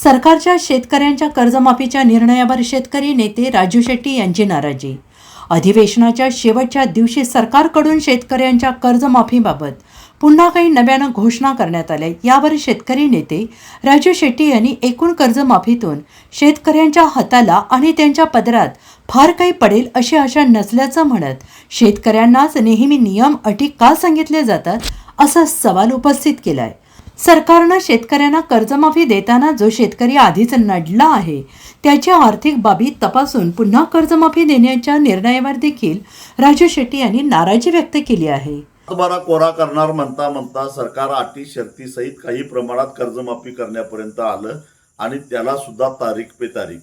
सरकारच्या शेतकऱ्यांच्या कर्जमाफीच्या निर्णयावर शेतकरी नेते राजू शेट्टी यांची नाराजी। अधिवेशनाच्या शेवटच्या दिवशी सरकारकडून शेतकऱ्यांच्या कर्जमाफीबाबत पुन्हा काही नव्यानं घोषणा करण्यात आल्या। यावर शेतकरी नेते राजू शेट्टी यांनी एकूण कर्जमाफीतून शेतकऱ्यांच्या हाताला आणि त्यांच्या पदरात फार काही पडेल अशी आशा नसल्याचं म्हणत शेतकऱ्यांनाच नेहमी नियम अटी का सांगितले जातात असा सवाल उपस्थित केलाय। सरकारनं शेतकऱ्यांना कर्जमाफी देताना जो शेतकरी आधीच नडला आहे त्याच्या आर्थिक बाबी तपासून पुन्हा कर्जमाफी देण्याच्या निर्णयावर देखील राजू शेट्टी यांनी नाराजी व्यक्त केली आहे। सातबारा कोरा करणार म्हणता म्हणता सरकार अटी शर्ती सहित काही प्रमाणात कर्जमाफी करण्यापर्यंत आलं आणि त्याला सुद्धा तारीख पे तारीख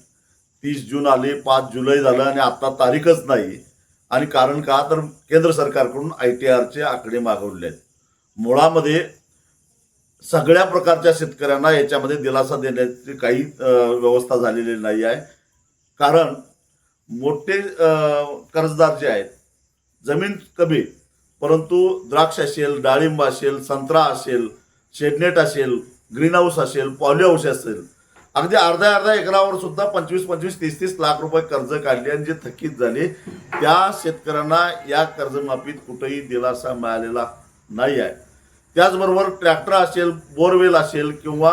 30 जून आले, 5 जुलै झालं आणि आता तारीखच नाही। आणि कारण का तर केंद्र सरकारकडून ITRचे आकडे मागवले आहेत। मुळामध्ये सगळ्या प्रकारच्या शेतकऱ्यांना याच्यामध्ये दिलासा देण्याची काही व्यवस्था झालेली नाही आहे। कारण मोठे कर्जदार जे आहेत, जमीन कमी परंतु द्राक्ष असेल, डाळिंब असेल, संत्रा असेल, शेडनेट असेल, ग्रीन हाऊस असेल, पॉली हाऊस असेल, अगदी अर्ध्या एकरावर सुद्धा 25-25, 30-30 लाख रुपये कर्ज काढले आणि जे थकीत झाले त्या शेतकऱ्यांना या कर्जमाफीत कुठेही दिलासा मिळालेला नाही आहे। त्याचबरोबर ट्रॅक्टर असेल, बोरवेल असेल किंवा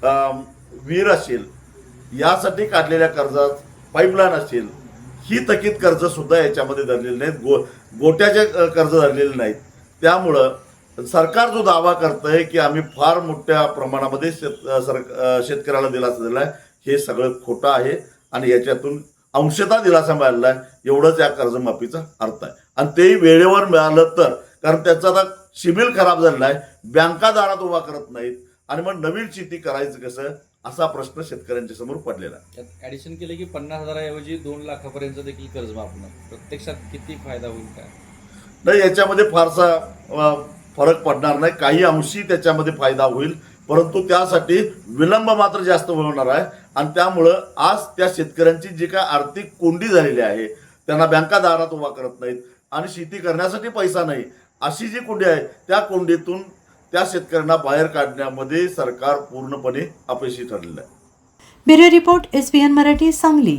विहीर असेल यासाठी काढलेल्या कर्जात पाईपलाईन असेल ही थकीत कर्ज सुद्धा याच्यामध्ये धरलेली नाहीत, गोट्याचे कर्ज धरलेले नाहीत। त्यामुळं सरकार जो दावा करतंय की आम्ही फार मोठ्या प्रमाणामध्ये शेतकऱ्याला दिलासा दिलाय हे सगळं खोटं आहे आणि याच्यातून अंशतः दिलासा मिळालेला आहे एवढंच या कर्जमाफीचा अर्थ आहे। आणि तेही वेळेवर मिळालं तर, कारण त्याचा आता सिबिल खराब झालेला आहे, बँका दारात उभा करत नाहीत आणि मग नवीन शेती करायचं कसं असा प्रश्न शेतकऱ्यांच्या समोर पडलेला आहे। त्यात ॲडिशन केले की 50,000 ऐवजी 2 लाखापर्यंत देखील कर्ज माफणार, प्रत्यक्षात किती फायदा होईल काय? नाही, याच्यामध्ये फारसा फरक पडणार नाही, काही अंशी त्याच्यामध्ये फायदा होईल परंतु त्यासाठी विलंब मात्र जास्त होणार आहे। आणि त्यामुळं आज त्या शेतकऱ्यांची जी काय आर्थिक कोंडी झालेली आहे, त्यांना बँका दारात उभा करत नाहीत आणि शेती करण्यासाठी पैसा नाही अशी जी कोंडी आहे त्या कोंडीतून त्या शेतकऱ्यांना बाहेर काढण्यामध्ये सरकार पूर्णपणे अपयशी ठरलेलं आहे। Bureau report SBN Marathi, Sangli.